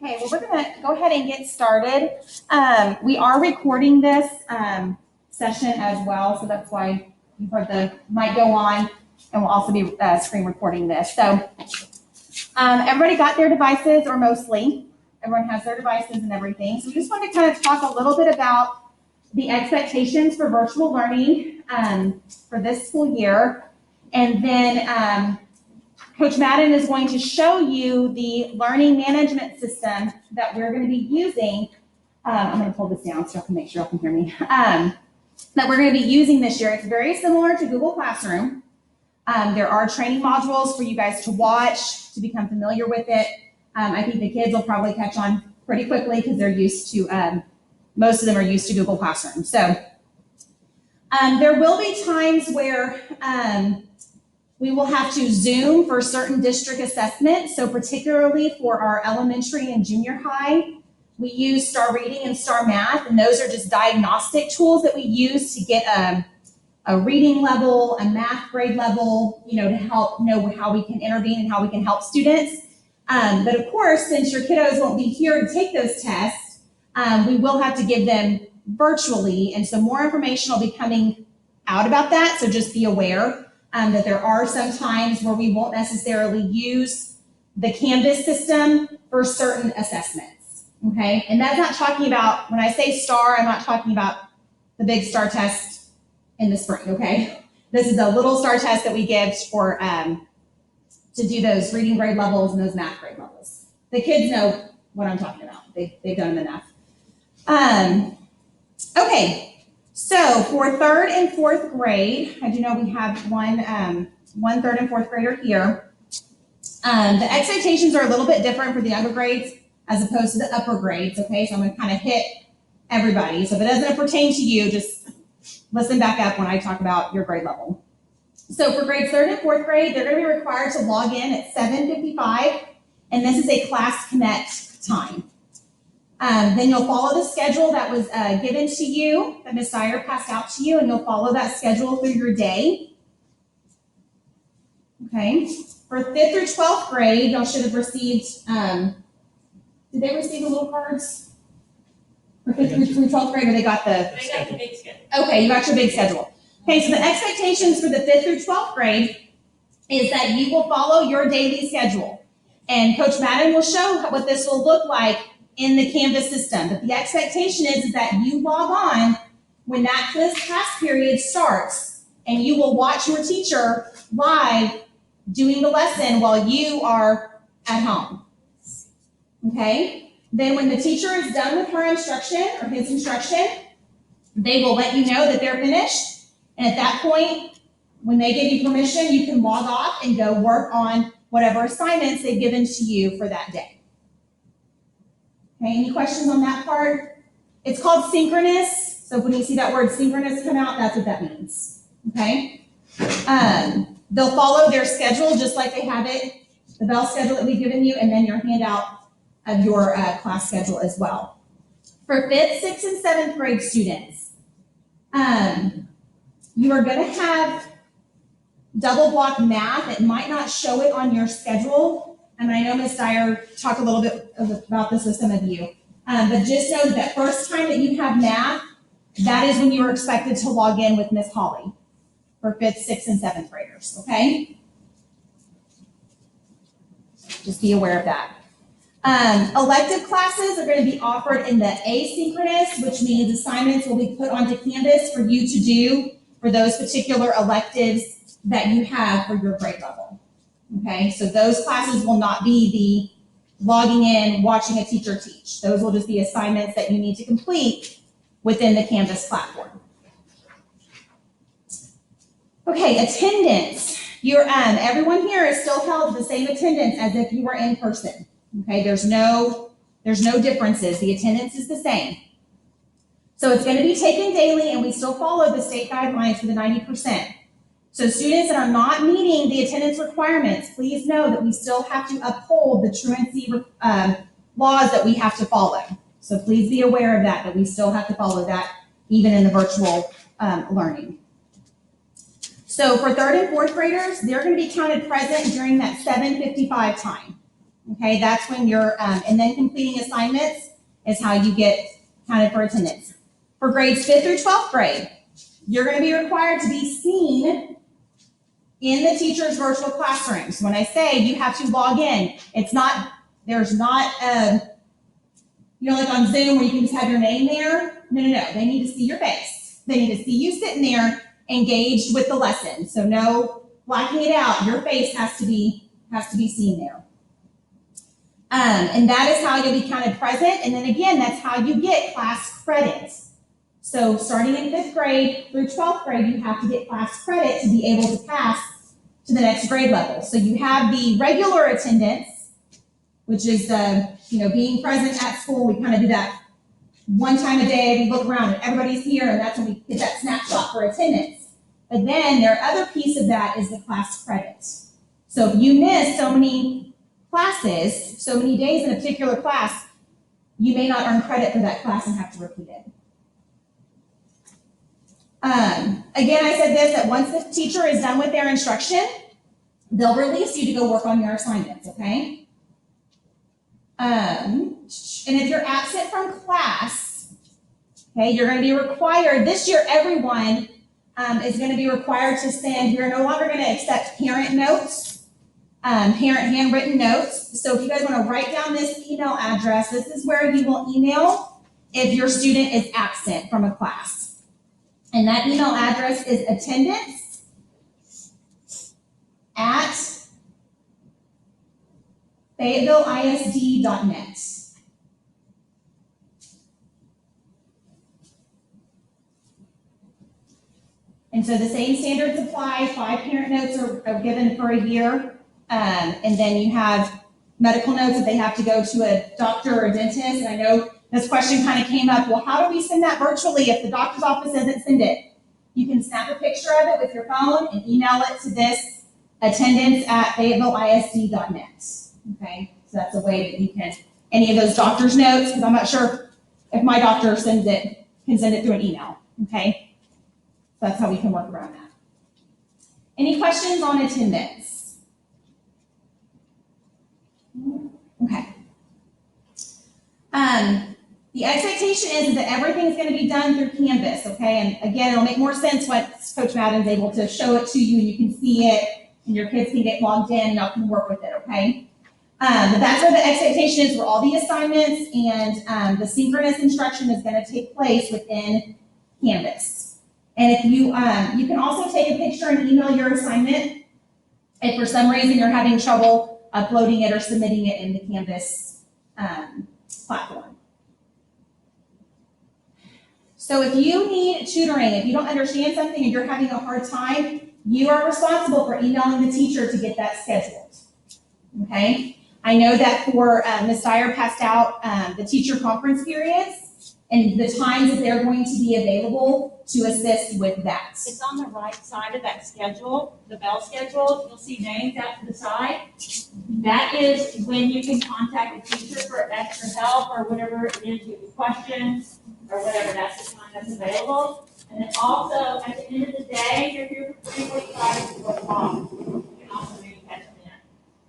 Okay, well, we're going to go ahead and get started. We are recording this session as well, so that's why you've heard the mic go on, and we'll also be screen recording this. So everybody got their devices, or mostly. Everyone has their devices and everything. So we just want to kind of talk a little bit about the expectations for virtual learning for this school year. And then Coach Madden is going to show you the learning management system that we're going to be using. I'm going to pull this down so I can make sure you can hear me. That we're going to be using this year. It's very similar to Google Classroom. There are training modules for you guys to watch, to become familiar with it. I think the kids will probably catch on pretty quickly because they're used to, most of them are used to Google Classroom. So there will be times where we will have to Zoom for certain district assessments. So particularly for our elementary and junior high, we use Star Reading and Star Math, and those are just diagnostic tools that we use to get a reading level, a math grade level, to help know how we can intervene and how we can help students. But of course, since your kiddos won't be here to take those tests, we will have to give them virtually, and so more information will be coming out about that, so just be aware. That there are some times where we won't necessarily use the Canvas system for certain assessments, okay? And that's not talking about, when I say STAR, I'm not talking about the big STAR test in the spring, okay? This is a little STAR test that we give for to do those reading grade levels and those math grade levels. The kids know what I'm talking about. They've done them enough. Okay. So for third and fourth grade, I do know we have one third and fourth grader here. The expectations are a little bit different for the younger grades as opposed to the upper grades, okay? So I'm going to kind of hit everybody. So if it doesn't pertain to you, just listen back up when I talk about your grade level. So for grades third and fourth grade, they're going to be required to log in at 7:55, and this is a class connect time. Then you'll follow the schedule that was given to you, that Ms. Dyer passed out to you, and you'll follow that schedule through your day. Okay. For 5th through 12th grade, y'all should have received, did they receive the little cards? For 5th through 12th grade, or they got the big schedule? Okay, you got your big schedule. Okay, so the expectations for the 5th through 12th grade is that you will follow your daily schedule. And Coach Madden will show what this will look like in the Canvas system. But the expectation is that you log on when that class period starts, and you will watch your teacher live doing the lesson while you are at home. Okay? Then when the teacher is done with her instruction or his instruction, they will let you know that they're finished. And at that point, when they give you permission, you can log off and go work on whatever assignments they've given to you for that day. Okay, any questions on that part? It's called synchronous. So when you see that word synchronous come out, that's what that means. Okay? They'll follow their schedule just like they have it, the bell schedule that we've given you, and then your handout of your class schedule as well. For 5th, 6th, and 7th grade students, you are going to have double block math. It might not show it on your schedule. And I know Ms. Dyer talked a little bit about this with some of you. But just know that first time that you have math, that is when you are expected to log in with Ms. Holly for 5th, 6th, and 7th graders, okay? Just be aware of that. Elective classes are going to be offered in the asynchronous, which means assignments will be put onto Canvas for you to do for those particular electives that you have for your grade level. Okay, so those classes will not be the logging in, watching a teacher teach. Those will just be assignments that you need to complete within the Canvas platform. Okay, attendance. Everyone here is still held the same attendance as if you were in person. Okay, there's no differences. The attendance is the same. So it's going to be taken daily, and we still follow the state guidelines for the 90%. So students that are not meeting the attendance requirements, please know that we still have to uphold the truancy laws that we have to follow. So please be aware of that we still have to follow that even in the virtual learning. So for 3rd and 4th graders, they're going to be counted present during that 7:55 time. Okay, that's when you're, and then completing assignments is how you get counted for attendance. For grades 5th through 12th grade, you're going to be required to be seen in the teacher's virtual classrooms. When I say you have to log in, it's not, there's not, like on Zoom where you can just have your name there. No. They need to see your face. They need to see you sitting there engaged with the lesson. So no blacking it out. Your face has to be seen there. And that is how you'll be counted present. And then again, that's how you get class credits. So starting in 5th grade through 12th grade, you have to get class credit to be able to pass to the next grade level. So you have the regular attendance, which is being present at school. We kind of do that one time a day. We look around and everybody's here, and that's when we get that snapshot for attendance. But then their other piece of that is the class credit. So if you miss so many classes, so many days in a particular class, you may not earn credit for that class and have to repeat it. Again, I said this, that once the teacher is done with their instruction, they'll release you to go work on your assignments, okay? And if you're absent from class, okay, you're going to be required, this year everyone is going to be required to send, we're no longer going to accept parent notes, parent handwritten notes. So if you guys want to write down this email address, this is where you will email if your student is absent from a class. And that email address is attendance@FayettevilleISD.net. And so the same standards apply. 5 parent notes are given for a year. And then you have medical notes if they have to go to a doctor or a dentist. And I know this question kind of came up, well, how do we send that virtually if the doctor's office doesn't send it? You can snap a picture of it with your phone and email it to this attendance@FayettevilleISD.net. Okay, so that's a way that you can, any of those doctor's notes, because I'm not sure if my doctor can send it through an email. Okay, so that's how we can work around that. Any questions on attendance? Okay. The expectation is that everything's going to be done through Canvas, okay? And again, it'll make more sense once Coach Madden's able to show it to you and you can see it and your kids can get logged in and y'all can work with it, okay? But that's where the expectation is for all the assignments, and the synchronous instruction is going to take place within Canvas. And if you can also take a picture and email your assignment if for some reason you're having trouble uploading it or submitting it in the Canvas platform. So if you need tutoring, if you don't understand something and you're having a hard time, you are responsible for emailing the teacher to get that scheduled, okay? I know that for Ms. Dyer passed out the teacher conference periods and the times that they're going to be available to assist with that. It's on the right side of that schedule, the bell schedule. You'll see names out to the side. That is when you can contact the teacher for extra help or whatever it is, you have questions or whatever. That's the time that's available. And then also, at the end of the day, you're here for 3:45 to 4 o'clock. You can also maybe catch them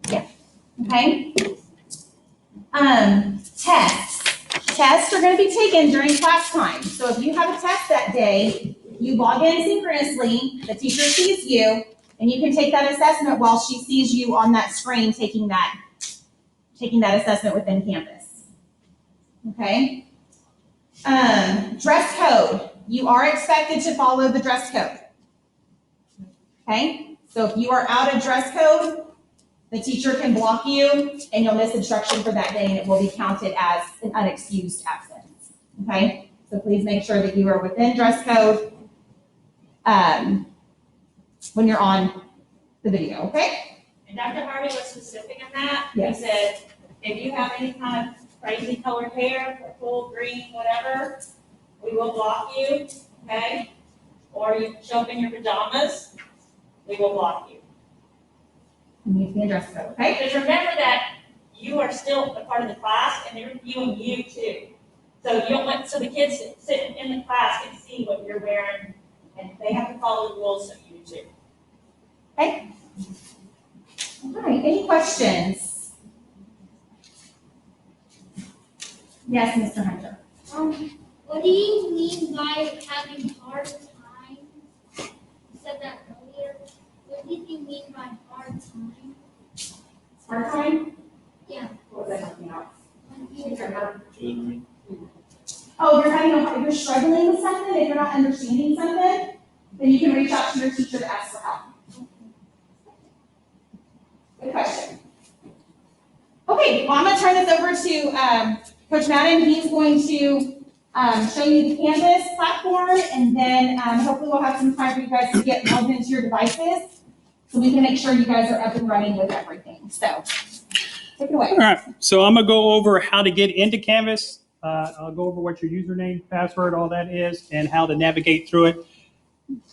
in. Okay. Tests are going to be taken during class time. So if you have a test that day, you log in synchronously, the teacher sees you, and you can take that assessment while she sees you on that screen taking that assessment within Canvas. Okay. Dress code. You are expected to follow the dress code. Okay. So if you are out of dress code, the teacher can block you and you'll miss instruction for that day and it will be counted as an unexcused absence, okay? So please make sure that you are within dress code when you're on the video, okay? And Dr. Harvey was specific in that. Yes. He said, if you have any kind of crazy colored hair, purple, green, whatever, we will block you, okay? Or you show up in your pajamas, we will block you. You need to be in dress code, okay? Because remember that you are still a part of the class and they're viewing you too. So you don't want, so the kids sitting in the class can see what you're wearing and they have to follow the rules, so you do too. Okay. All right, any questions? Yes, Mr. Hunter. What do you mean by having hard time? You said that earlier. What did you mean by hard time? Hard time? Yeah. What was I talking about? When you- Oh, if you're struggling with something, if you're not understanding something, then you can reach out to your teacher to ask for help. Good question. Okay, well, I'm gonna turn this over to Coach Madden. He's going to show you the Canvas platform, and then hopefully we'll have some time for you guys to get logged into your devices, so we can make sure you guys are up and running with everything. So, take it away. All right, so I'm gonna go over how to get into Canvas. I'll go over what your username, password, all that is, and how to navigate through it.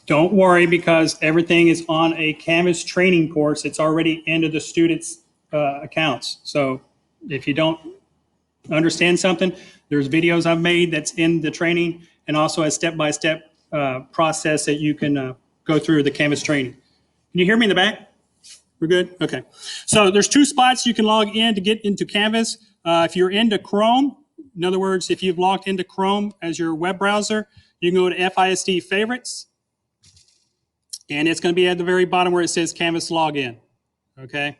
Don't worry, because everything is on a Canvas training course. It's already into the students' accounts. So if you don't understand something, there's videos I've made that's in the training, and also a step-by-step process that you can go through the Canvas training. Can you hear me in the back? We're good? Okay. So there's two spots you can log in to get into Canvas. If you're into Chrome, in other words, if you've logged into Chrome as your web browser, you can go to FISD Favorites, and it's going to be at the very bottom where it says Canvas Login. Okay.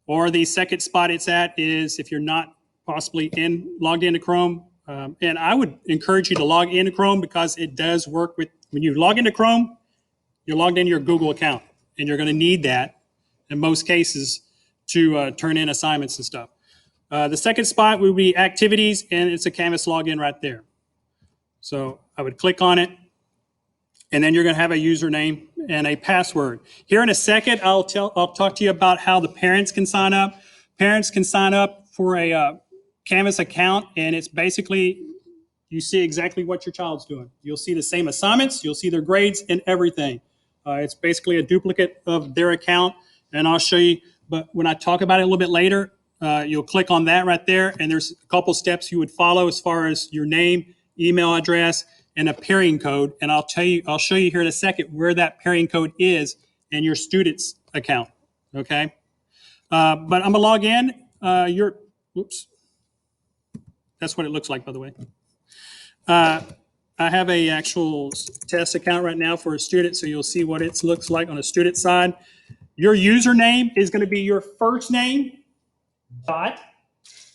Or the second spot it's at is if you're not possibly logged into Chrome. And I would encourage you to log into Chrome, because it does work with, when you log into Chrome, you're logged into your Google account, and you're going to need that in most cases to turn in assignments and stuff. The second spot would be Activities, and it's a Canvas login right there. So I would click on it, and then you're going to have a username and a password. Here in a second, I'll talk to you about how the parents can sign up. Parents can sign up for a Canvas account, and it's basically, you see exactly what your child's doing. You'll see the same assignments, you'll see their grades and everything. It's basically a duplicate of their account, and I'll show you. But when I talk about it a little bit later, you'll click on that right there, and there's a couple steps you would follow as far as your name, email address, and a pairing code. And I'll show you here in a second where that pairing code is in your student's account. Okay. But I'm gonna log in. Oops. That's what it looks like, by the way. I have a actual test account right now for a student, so you'll see what it looks like on a student side. Your username is going to be your first name dot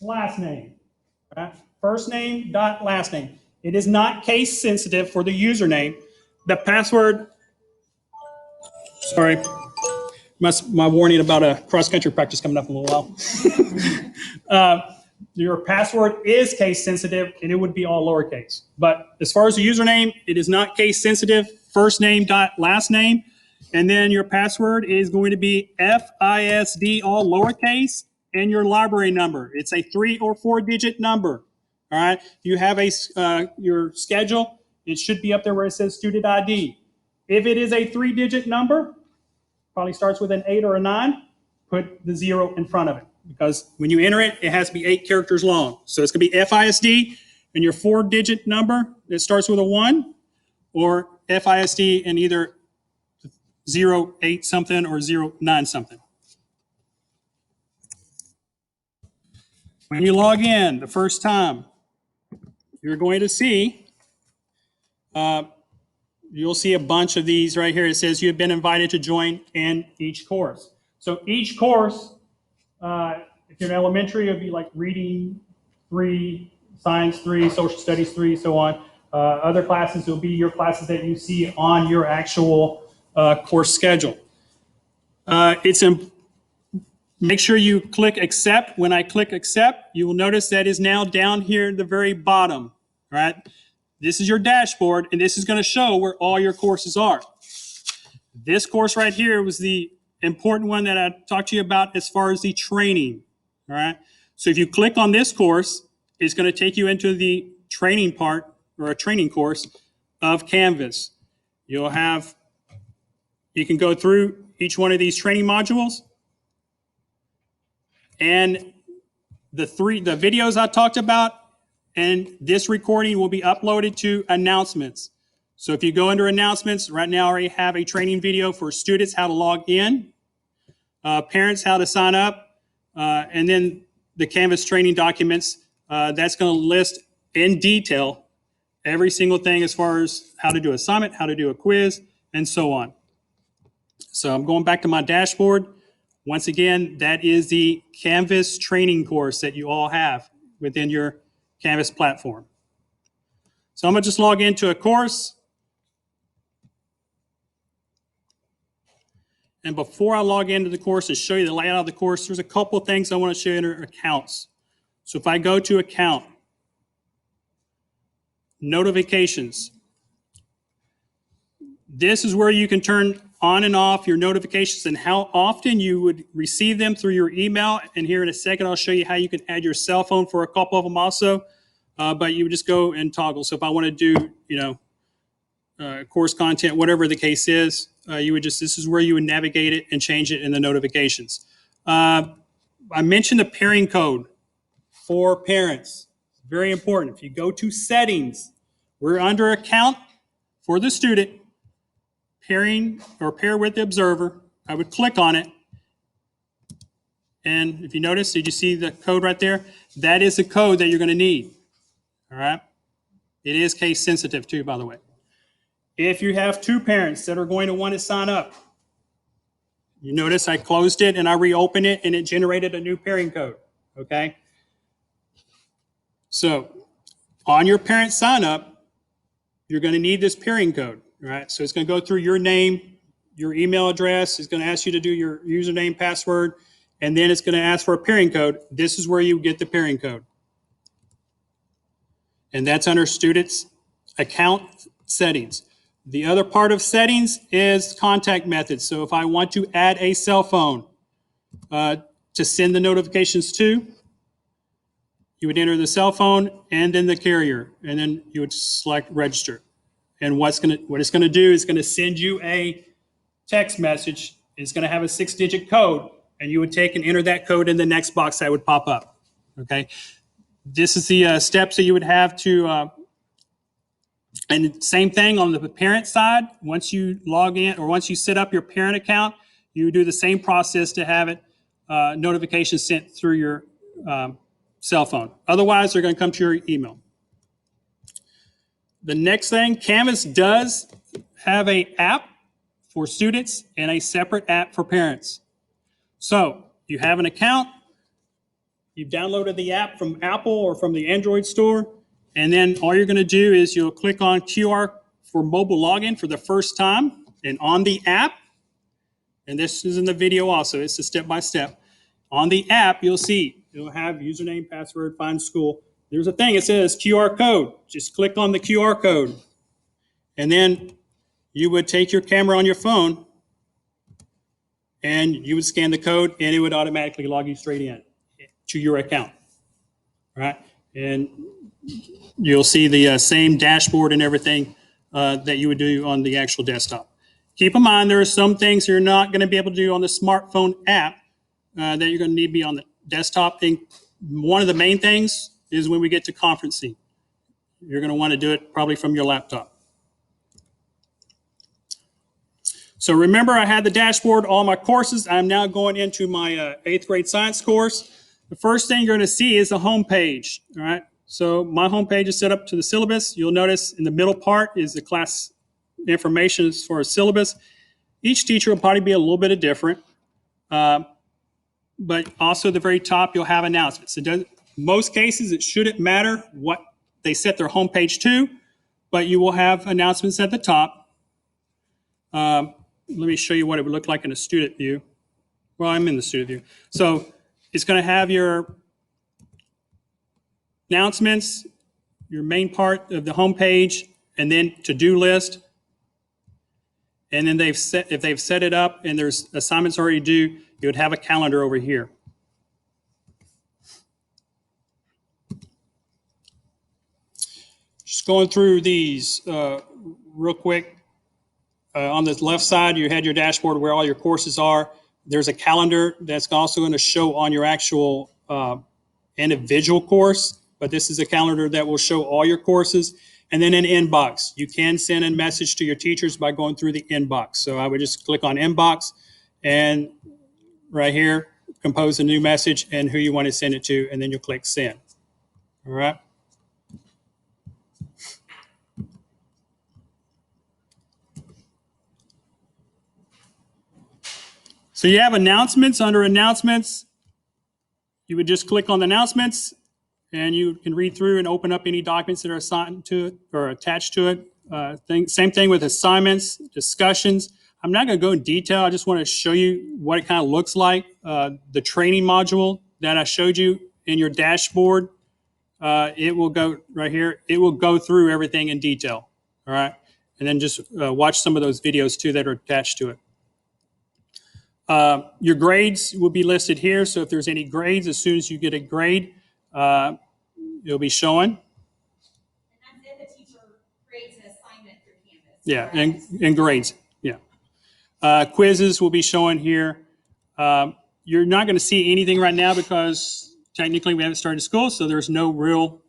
last name. Right? First name dot last name. It is not case sensitive for the username. The password, sorry, my warning about a cross-country practice coming up in a little while. Your password is case sensitive, and it would be all lowercase. But as far as the username, it is not case sensitive. First name dot last name. And then your password is going to be FISD, all lowercase, and your library number. It's a 3 or 4 digit number. All right. You have your schedule. It should be up there where it says student ID. If it is a 3-digit number, probably starts with an 8 or a 9, put the 0 in front of it, because when you enter it, it has to be 8 characters long. So it's going to be FISD, and your 4-digit number that starts with a 1, or FISD and either 08 something or 09 something. When you log in the first time, you're going to see, you'll see a bunch of these right here. It says you have been invited to join in each course. So each course, if you're in elementary, it would be like reading 3, science 3, social studies 3, so on. Other classes will be your classes that you see on your actual course schedule. Make sure you click accept. When I click accept, you will notice that is now down here at the very bottom. All right. This is your dashboard, and this is going to show where all your courses are. This course right here was the important one that I talked to you about as far as the training. All right. So if you click on this course, it's going to take you into the training part, or a training course of Canvas. You can go through each one of these training modules, and the videos I talked about and this recording will be uploaded to announcements. So if you go under announcements, right now I already have a training video for students how to log in, parents how to sign up, and then the Canvas training documents That's going to list in detail every single thing as far as how to do assignment, how to do a quiz, and so on. So I'm going back to my dashboard. Once again, that is the Canvas training course that you all have within your Canvas platform. So I'm going to just log into a course. And before I log into the course and show you the layout of the course, there's a couple of things I want to show you under accounts. So if I go to account, notifications, this is where you can turn on and off your notifications and how often you would receive them through your email. And here in a second, I'll show you how you can add your cell phone for a couple of them also. But you would just go and toggle. So if I want to do, course content, whatever the case is, this is where you would navigate it and change it in the notifications. I mentioned the pairing code for parents. Very important. If you go to settings, we're under account for the student, pairing or pair with the observer. I would click on it. And if you notice, did you see the code right there? That is the code that you're going to need. All right. It is case sensitive too, by the way. If you have two parents that are going to want to sign up, you notice I closed it and I reopened it and it generated a new pairing code. Okay. So on your parent sign up, you're going to need this pairing code. All right. So it's going to go through your name, your email address. It's going to ask you to do your username, password, and then it's going to ask for a pairing code. This is where you get the pairing code. And that's under students account settings. The other part of settings is contact methods. So if I want to add a cell phone to send the notifications to, you would enter the cell phone and then the carrier, and then you would select register. And what it's going to do is going to send you a text message. It's going to have a 6-digit code, and you would take and enter that code in the next box that would pop up. Okay. This is the steps that you would have to, and same thing on the parent side. Once you log in or once you set up your parent account, you do the same process to have it notifications sent through your cell phone. Otherwise, they're going to come to your email. The next thing, Canvas does have an app for students and a separate app for parents. So you have an account. You've downloaded the app from Apple or from the Android store, and then all you're going to do is you'll click on QR for mobile login for the first time, and on the app, and this is in the video also, it's a step-by-step. On the app, you'll see it'll have username, password, find school. There's a thing, it says QR code. Just click on the QR code, and then you would take your camera on your phone, and you would scan the code, and it would automatically log you straight in to your account, right? And you'll see the same dashboard and everything that you would do on the actual desktop. Keep in mind, there are some things you're not going to be able to do on the smartphone app that you're going to need to be on the desktop. And one of the main things is when we get to conferencing. You're going to want to do it probably from your laptop. So remember, I had the dashboard, all my courses. I'm now going into my 8th grade science course. The first thing you're going to see is the home page. All right. So my home page is set up to the syllabus. You'll notice in the middle part is the class information as far as syllabus. Each teacher will probably be a little bit different. But also at the very top, you'll have announcements. Most cases, it shouldn't matter what they set their home page to, but you will have announcements at the top. Let me show you what it would look like in a student view. Well, I'm in the student view. So it's going to have your announcements, your main part of the home page, and then to-do list. And then if they've set it up and there's assignments already due, you would have a calendar over here. Just going through these real quick. On the left side, you had your dashboard where all your courses are. There's a calendar that's also going to show on your actual individual course, but this is a calendar that will show all your courses. And then an inbox. You can send a message to your teachers by going through the inbox. So I would just click on inbox and right here, compose a new message and who you want to send it to, and then you'll click send. All right. So you have announcements. Under announcements, you would just click on the announcements, and you can read through and open up any documents that are assigned to it or attached to it. Same thing with assignments, discussions. I'm not going to go in detail. I just want to show you what it kind of looks like. The training module that I showed you in your dashboard, it will go right here. It will go through everything in detail. All right. And then just watch some of those videos too that are attached to it. Your grades will be listed here. So if there's any grades, as soon as you get a grade, it'll be showing. And that's if the teacher creates an assignment through Canvas. Yeah, correct? and grades. Yeah. Quizzes will be showing here. You're not going to see anything right now because technically we haven't started school, so there's no real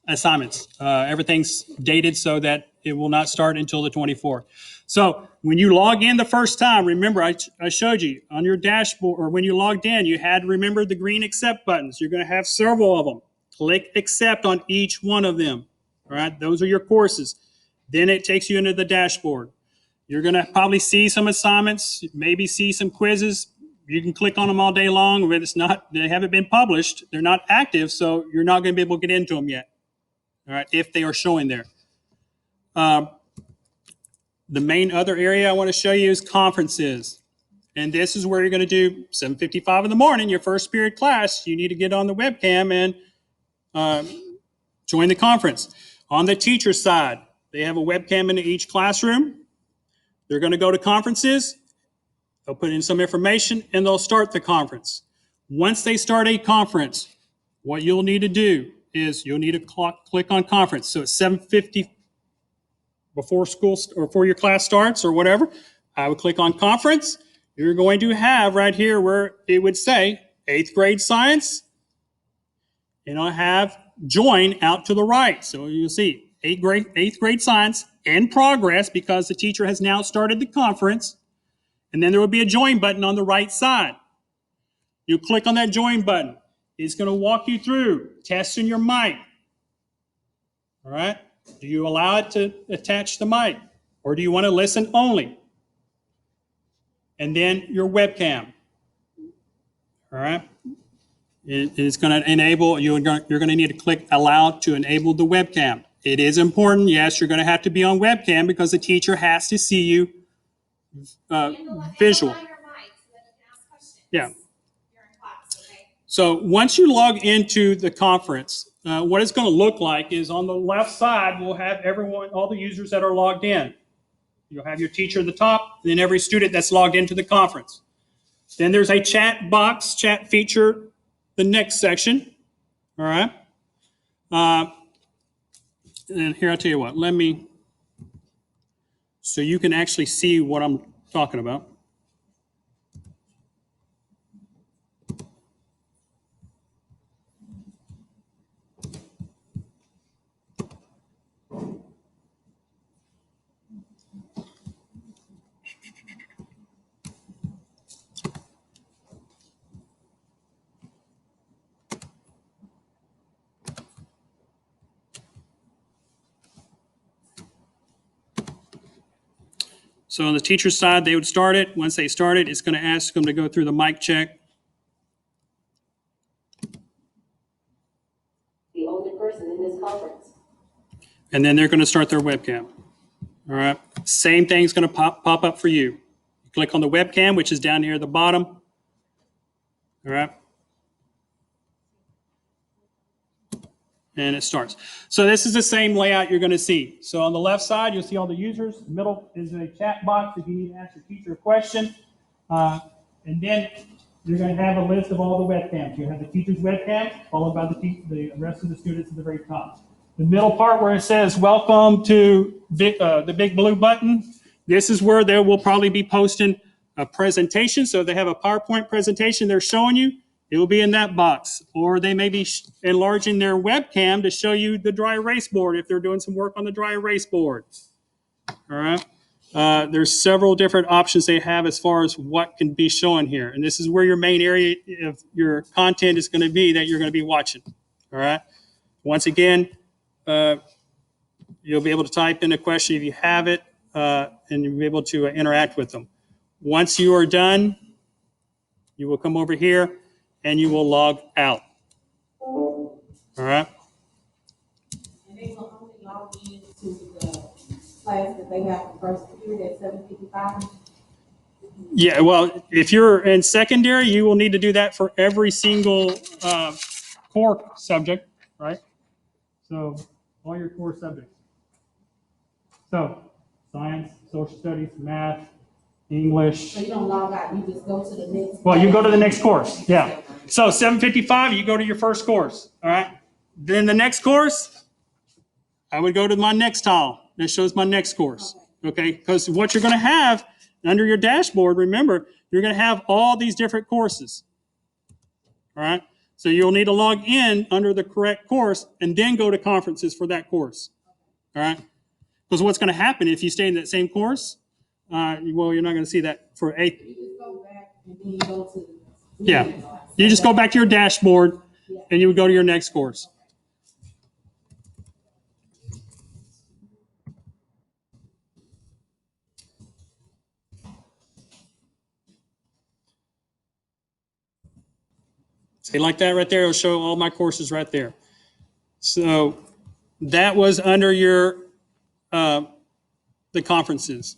assignments. Everything's dated so that it will not start until the 24th. So when you log in the first time, remember I showed you on your dashboard, or when you logged in, you had to remember the green accept buttons. You're going to have several of them. Click accept on each one of them. All right, those are your courses. Then it takes you into the dashboard. You're going to probably see some assignments, maybe see some quizzes. You can click on them all day long, but they haven't been published. They're not active, so you're not going to be able to get into them yet. All right, if they are showing there. The main other area I want to show you is conferences. And this is where you're going to do 7:55 in the morning, your first period class. You need to get on the webcam and join the conference. On the teacher side, they have a webcam in each classroom. They're going to go to conferences. They'll put in some information, and they'll start the conference. Once they start a conference, what you'll need to do is you'll need to click on conference. So at 7:50 before school or before your class starts or whatever, I would click on conference. You're going to have right here where it would say 8th grade science, and I'll have join out to the right. So you'll see 8th grade science in progress because the teacher has now started the conference. And then there will be a join button on the right side. You click on that join button. It's going to walk you through testing your mic. All right? Do you allow it to attach the mic? Or do you want to listen only? And then your webcam. All right? It's going to enable, you're going to need to click allow to enable the webcam. It is important. Yes, you're going to have to be on webcam because the teacher has to see you visual. Yeah. So once you log into the conference, what it's going to look like is on the left side, we'll have everyone, all the users that are logged in. You'll have your teacher at the top, and then every student that's logged into the conference. Then there's a chat box, chat feature, the next section. All right. And here, I'll tell you what, so you can actually see what I'm talking about. So on the teacher's side, they would start it. Once they start it, it's going to ask them to go through the mic check. The only person in this conference. And then they're going to start their webcam. All right. Same thing's going to pop up for you. You click on the webcam, which is down here at the bottom. All right. And it starts. So this is the same layout you're going to see. So on the left side, you'll see all the users. The middle is a chat box if you need to ask your teacher a question. And then you're going to have a list of all the webcams. You have the teacher's webcam, followed by the rest of the students at the very top. The middle part where it says, welcome to the big blue button, this is where they will probably be posting a presentation. So if they have a PowerPoint presentation they're showing you, it will be in that box. Or they may be enlarging their webcam to show you the dry erase board if they're doing some work on the dry erase board. All right. There's several different options they have as far as what can be shown here. And this is where your main area of your content is going to be that you're going to be watching. All right. Once again, you'll be able to type in a question if you have it, and you'll be able to interact with them. Once you are done, you will come over here and you will log out. All right? And they will only log in to the class that they have the first period at 7:55. Yeah, well, if you're in secondary, you will need to do that for every single core subject, right? So all your core subjects. So science, social studies, math, English. So you don't log out, you just go to the next. Well, you go to the next course, yeah. So 7:55, you go to your first course, all right? Then the next course, I would go to my next tile. That shows my next course, okay? Because what you're going to have under your dashboard, remember, you're going to have all these different courses, all right? So you'll need to log in under the correct course and then go to conferences for that course, all right? Because what's going to happen if you stay in that same course, well, you're not going to see that for eighth. You just go back and then you go to. Yeah, you just go back to your dashboard and you would go to your next course. See, like that right there, it'll show all my courses right there. So that was under your the conferences.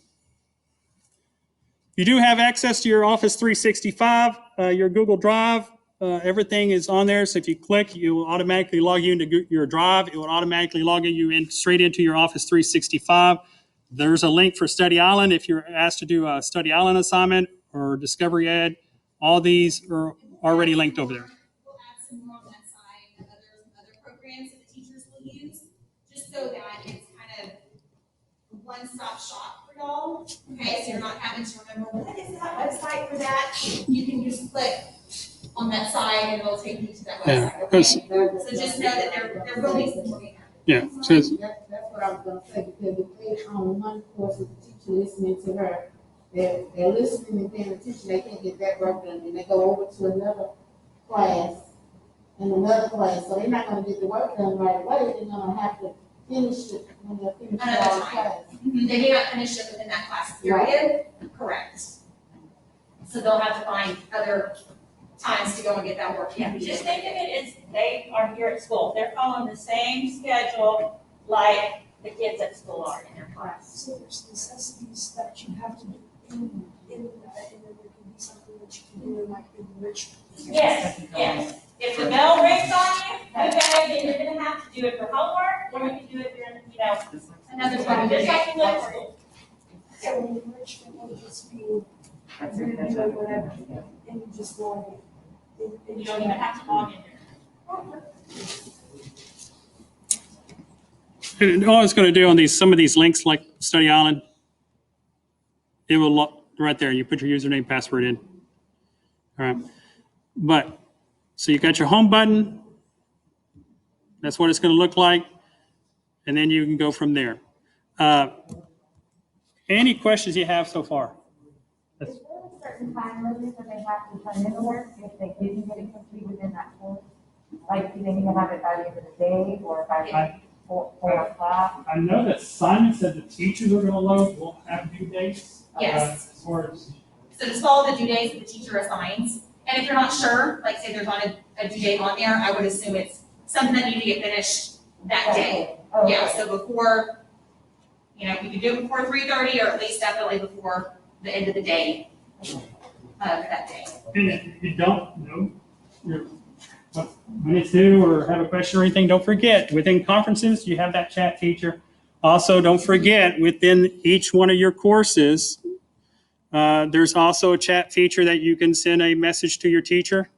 You do have access to your Office 365, your Google Drive. Everything is on there. So if you click, it will automatically log you into your Drive. It will automatically log you in straight into your Office 365. There's a link for Study Island if you're asked to do a Study Island assignment or Discovery Ed. All these are already linked over there. We'll add some more on that side of other programs that the teachers will use, just so that it's kind of a one-stop shop for y'all. Okay, so you're not having to remember, what is that website for that? You can just click on that side and it'll take you to that Yeah, website, okay? because So just know that they're really supporting that. yeah, says That's what I was gonna say, because if they on one course with the teacher listening to her, they're listening and paying attention, they can't get that work done, and they go over to another class and another class, so they're not gonna get the work done right away, they're gonna have to finish it when they're finished with all the class. They may not finish it within that class period, correct. So they'll have to find other times to go and get that work. Yeah, just think of it as they are here at school. They're following the same schedule like the kids at school are in their class. So there's necessities that you have to do in that, and then there can be something that you can do in like enrichment. Yes, yes. If the bell rings on you, okay, then you're gonna have to do it for homework, or you can do it during, another time, just like you would at school. So enrichment will just be, you're gonna do whatever, and you just log in. You don't even have to log in there. and all it's going to do on some of these links, like Study Island, it will right there. You put your username, password in. All right, but so you got your home button. That's what it's going to look like, and then you can go from there. Any questions you have so far? Is there a certain time limit that they have to turn in the work if they didn't get it complete within that course? Like, do they need to have it by the end of the day or by 4 o'clock? I know that Simon said the teachers are going to load. We'll have due dates. Yes. As far as So just follow the due dates that the teacher assigns. And if you're not sure, like say there's not a due date on there, I would assume it's something that needs to get finished that day. Okay. Yeah, so before, you know, you can do it before 3:30 or at least definitely before the end of the day, that day. And if you don't know when it's due or have a question or anything, don't forget, within conferences, you have that chat feature. Also, don't forget, within each one of your courses, there's also a chat feature that you can send a message to your teacher.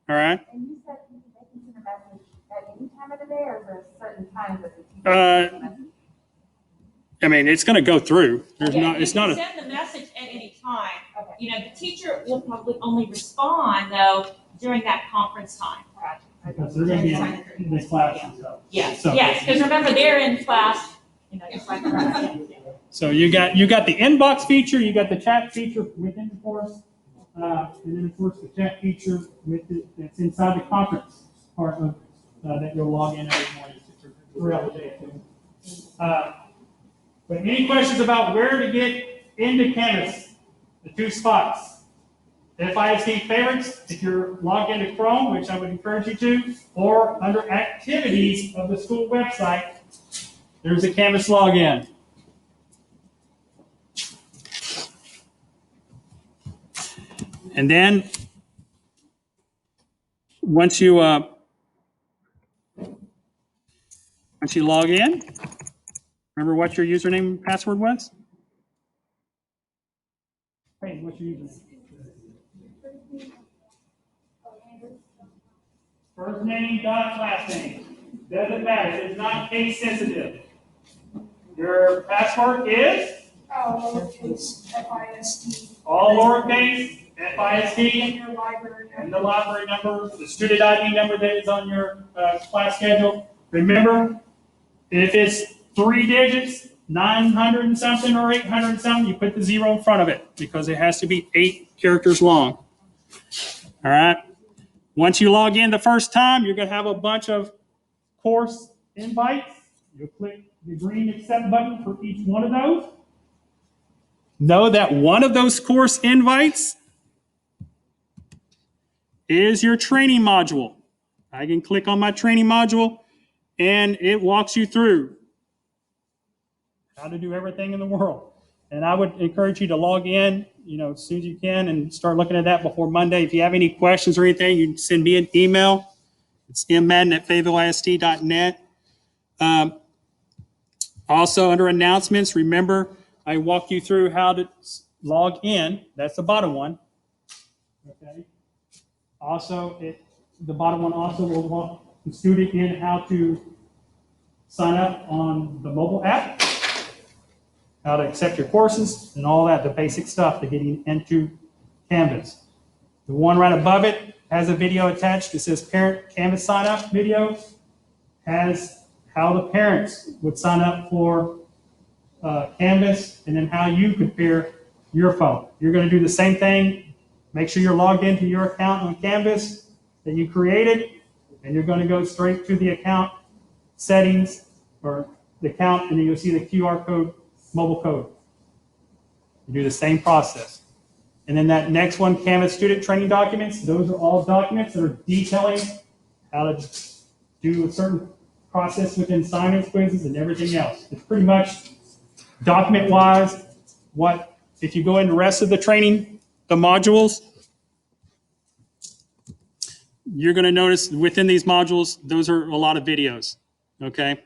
All right? And you said they can send a message at any time of the day, or is there certain times that the teacher sends a message? I mean, it's going to go through. There's Yeah, not. It's not you a. can send the message at any time. Okay. You know, the teacher will probably only respond though during that conference time. Because they're going to be in the classroom. Yes, So- yes, because remember, they're in class, you know, just like that. So you got the inbox feature, you got the chat feature within the course, and then of course the chat feature that's inside the conference part of that you'll log in every morning. throughout the day. But any questions about where to get into Canvas? The two spots. FISD favorites, if you're logged into Chrome, which I would encourage you to, or under activities of the school website, there's a Canvas login. And then once you log in, remember what your username and password was? Hey, what's your username? First name dot last name. Doesn't matter. It's not case sensitive. Your password is Oh, lowercase FISD. all lowercase, FISD, And your library. and the library number, the student ID number that is on your class schedule. Remember, if it's 3 digits, 900 and something or 800 and something, you put the 0 in front of it because it has to be 8 characters long. All right. Once you log in the first time, you're going to have a bunch of course invites. You'll click the green accept button for each one of those. Know that one of those course invites is your training module. I can click on my training module and it walks you through how to do everything in the world. And I would encourage you to log in, as soon as you can and start looking at that before Monday. If you have any questions or anything, you can send me an email. It's mmadden@fayettevilleisd.net. Also, under announcements, remember, I walk you through how to log in. That's the bottom one. Okay. Also, the bottom one also will walk the student in how to sign up on the mobile app, how to accept your courses, and all that, the basic stuff to getting into Canvas. The one right above it has a video attached. It says Parent Canvas Sign Up video. Has how the parents would sign up for Canvas, and then how you compare your phone. You're going to do the same thing. Make sure you're logged into your account on Canvas that you created, and you're going to go straight to the account settings or the account, and then you'll see the QR code, mobile code. You do the same process. And then that next one, Canvas student training documents, those are all documents that are detailing how to do a certain process within assignments, quizzes, and everything else. It's pretty much document-wise what, if you go into the rest of the training, the modules, you're going to notice within these modules, those are a lot of videos, okay?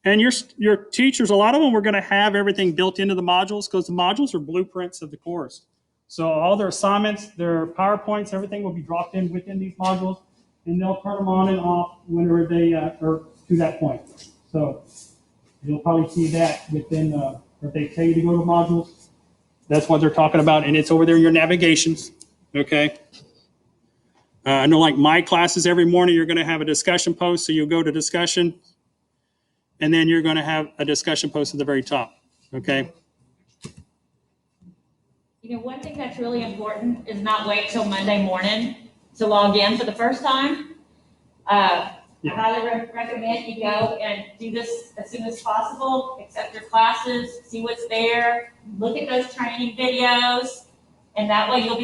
And your teachers, a lot of them, are going to have everything built into the modules because the modules are blueprints of the course. So all their assignments, their PowerPoints, everything will be dropped in within these modules, and they'll turn them on and off whenever they are to that point. So you'll probably see that within, if they tell you to go to modules, that's what they're talking about, and it's over there in your navigations, okay? I know like my classes every morning, you're going to have a discussion post, so you'll go to discussion, and then you're going to have a discussion post at the very top, okay? One thing that's really important is not wait till Monday morning to log in for the first time. I highly recommend you go and do this as soon as possible, accept your classes, see what's there, look at those training videos, and that way you'll be